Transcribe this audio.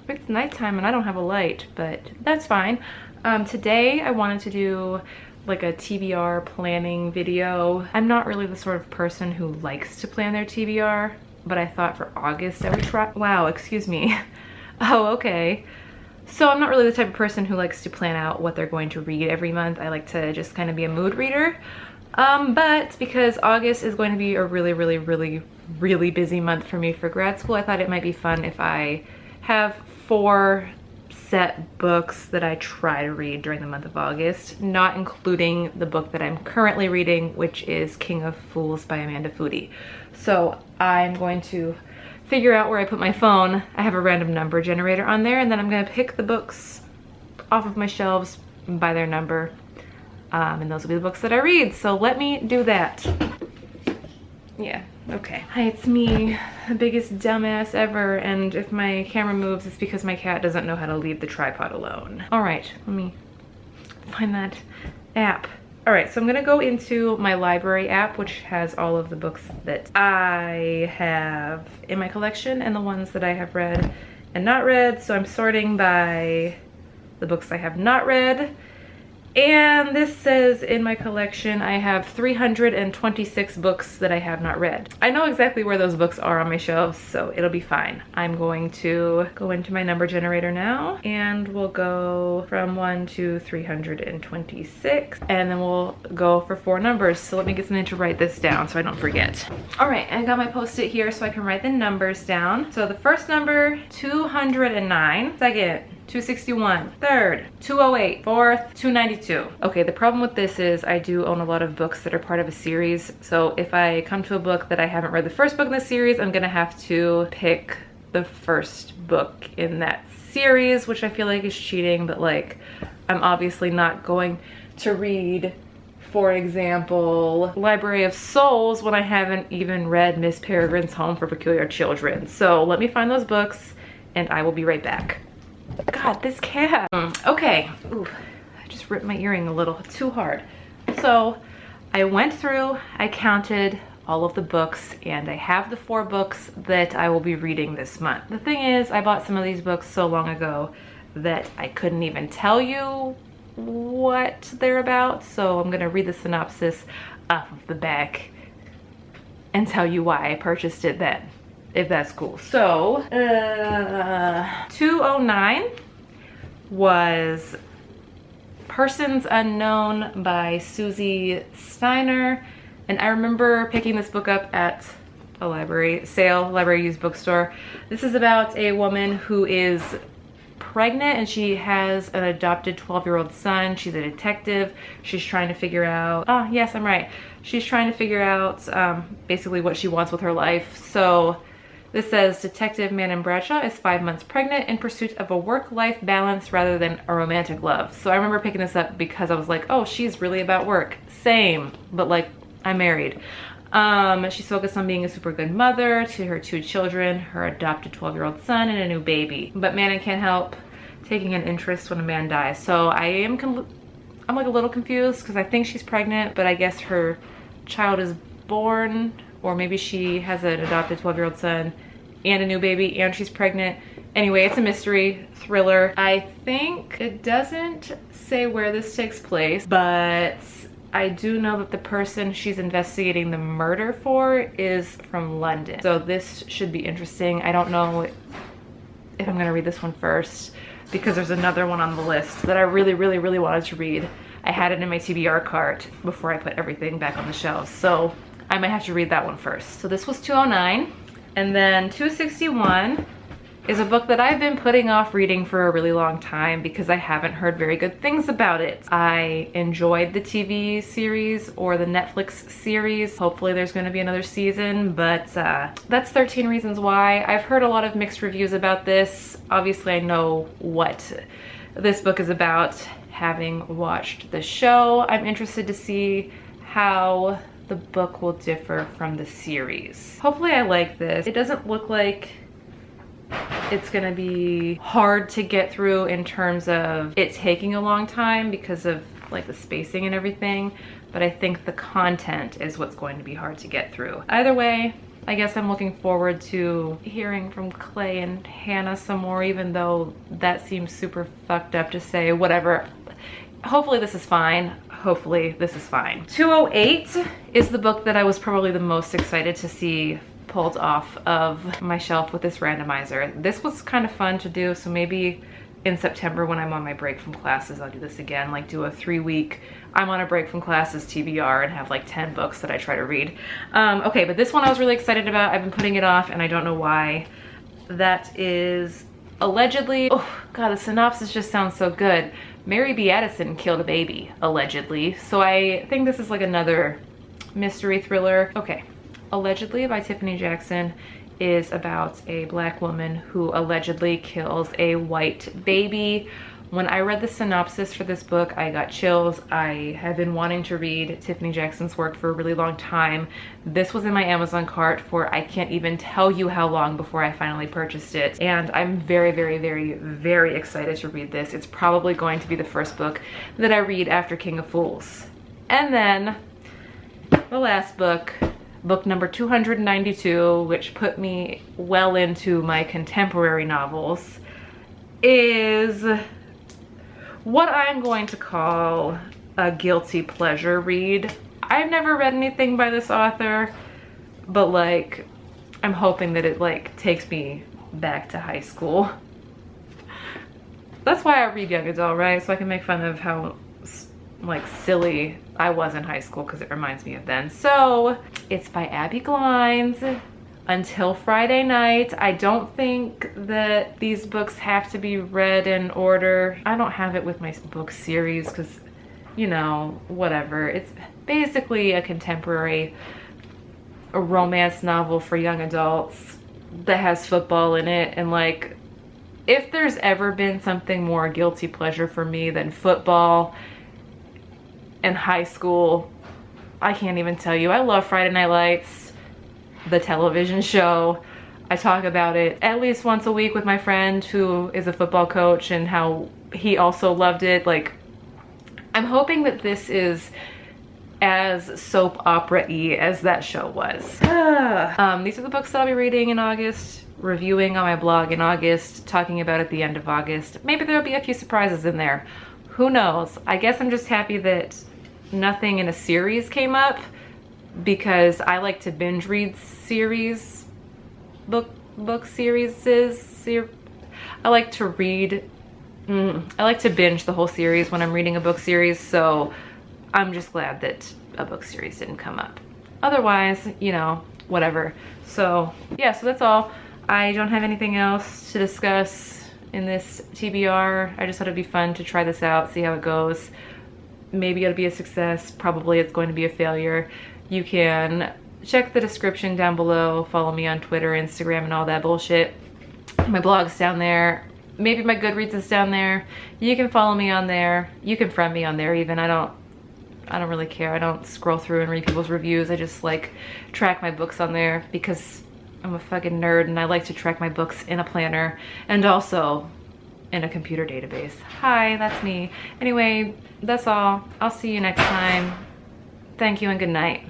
It's nighttime and I don't have a light, but that's fine. Today I wanted to do like a TBR planning video. I'm not really the sort of person who likes to plan their TBR, but I thought for August I would try. Wow, excuse me. Oh, okay. So I'm not really the type of person who likes to plan out what they're going to read every month. I like to just kind of be a mood reader. But because August is going to be a really busy month for me for grad school, I thought it might be fun if I have 4 set books that I try to read during the month of August, not including the book that I'm currently reading, which is King of Fools by Amanda Foody. So I'm going to figure out where I put my phone. I have a random number generator on there, and then I'm gonna pick the books off of my shelves by their number, and those will be the books that I read. So let me do that. Yeah, okay. Hi, it's me, the biggest dumbass ever, and if my camera moves, it's because my cat doesn't know how to leave the tripod alone. All right, let me find that app. All right, so I'm gonna go into my library app, which has all of the books that I have in my collection and the ones that I have read and not read. So I'm sorting by the books I have not read. And this says in my collection, I have 326 books that I have not read. I know exactly where those books are on my shelves, so it'll be fine. I'm going to go into my number generator now, and we'll go from 1 to 326, and then we'll go for 4 numbers. So let me get something to write this down so I don't forget. All right, I got my Post-it here so I can write the numbers down. So the first number, 209. Second, 261, third, 208, fourth, 292. Okay, the problem with this is I do own a lot of books that are part of a series. So if I come to a book that I haven't read the first book in the series, I'm gonna have to pick the first book in that series, which I feel like is cheating, but like, I'm obviously not going to read, for example, Library of Souls when I haven't even read Miss Peregrine's Home for Peculiar Children. So let me find those books and I will be right back. God, this cat. Okay. Ooh, I just ripped my earring a little too hard. So I went through, I counted all of the books, and I have the 4 books that I will be reading this month. The thing is, I bought some of these books so long ago that I couldn't even tell you what they're about. So I'm gonna read the synopsis off of the back and tell you why I purchased it then, if that's cool. So 209 was Persons Unknown by Susie Steiner, and I remember picking this book up at a library sale, library used bookstore. This is about a woman who is pregnant and she has an adopted 12-year-old son. She's a detective. She's trying to figure out, oh yes, I'm right. She's trying to figure out basically what she wants with her life. So this says, Detective Manon Bradshaw is 5 months pregnant in pursuit of a work-life balance rather than a romantic love. So I remember picking this up because I was like, oh, she's really about work. Same, but like, I'm married. She's focused on being a super good mother to her 2 children, her adopted 12-year-old son, and a new baby. But Manon can't help taking an interest when a man dies. So I'm like a little confused because I think she's pregnant, but I guess her child is born, or maybe she has an adopted 12-year-old son and a new baby and she's pregnant. Anyway, it's a mystery thriller. I think it doesn't say where this takes place, but I do know that the person she's investigating the murder for is from London. So this should be interesting. I don't know if I'm gonna read this one first because there's another one on the list that I really wanted to read. I had it in my TBR cart before I put everything back on the shelves. So I might have to read that one first. So this was 209. And then 261 is a book that I've been putting off reading for a really long time because I haven't heard very good things about it. I enjoyed the TV series or the Netflix series. Hopefully there's gonna be another season, but that's 13 Reasons Why. I've heard a lot of mixed reviews about this. Obviously I know what this book is about, having watched the show. I'm interested to see how the book will differ from the series. Hopefully I like this. It doesn't look like it's gonna be hard to get through in terms of it taking a long time because of like the spacing and everything, but I think the content is what's going to be hard to get through. Either way, I guess I'm looking forward to hearing from Clay and Hannah some more, even though that seems super fucked up to say. Whatever. Hopefully this is fine. Hopefully this is fine. 208 is the book that I was probably the most excited to see pulled off of my shelf with this randomizer. This was kind of fun to do, so maybe in September when I'm on my break from classes, I'll do this again, like do a 3-week, I'm on a break from classes TBR and have like 10 books that I try to read. Okay, but this one I was really excited about. I've been putting it off and I don't know why. That is allegedly, oh God, the synopsis just sounds so good. Mary B. Addison killed a baby, allegedly. So I think this is like another mystery thriller. Okay, Allegedly by Tiffany Jackson is about a Black woman who allegedly kills a white baby. When I read the synopsis for this book, I got chills. I have been wanting to read Tiffany Jackson's work for a really long time. This was in my Amazon cart for I can't even tell you how long before I finally purchased it. And I'm very, very, very, very excited to read this. It's probably going to be the first book that I read after King of Fools. And then the last book, book number 292, which put me well into my contemporary novels, is what I'm going to call a guilty pleasure read. I've never read anything by this author, but like, I'm hoping that it like takes me back to high school. That's why I read young adult, right? So I can make fun of how like silly I was in high school because it reminds me of then. So it's by Abby Glines. Until Friday Night. I don't think that these books have to be read in order. I don't have it with my book series because, you know, whatever. It's basically a contemporary romance novel for young adults that has football in it. And like, if there's ever been something more guilty pleasure for me than football in high school, I can't even tell you. I love Friday Night Lights, the television show. I talk about it at least once a week with my friend who is a football coach and how he also loved it. Like, I'm hoping that this is as soap opera-y as that show was. These are the books that I'll be reading in August, reviewing on my blog in August, talking about at the end of August. Maybe there'll be a few surprises in there. Who knows? I guess I'm just happy that nothing in a series came up, because I like to binge read series, book series. I like to read, I like to binge the whole series when I'm reading a book series, so I'm just glad that a book series didn't come up. Otherwise, you know, whatever. So yeah, so that's all. I don't have anything else to discuss in this TBR. I just thought it'd be fun to try this out, see how it goes. Maybe it'll be a success, probably it's going to be a failure. You can check the description down below, follow me on Twitter, Instagram, and all that bullshit. My blog's down there. Maybe my Goodreads is down there. You can follow me on there. You can friend me on there even. I don't really care. I don't scroll through and read people's reviews. I just like track my books on there because I'm a fucking nerd and I like to track my books in a planner and also in a computer database. Hi, that's me. Anyway, that's all. I'll see you next time. Thank you and good night.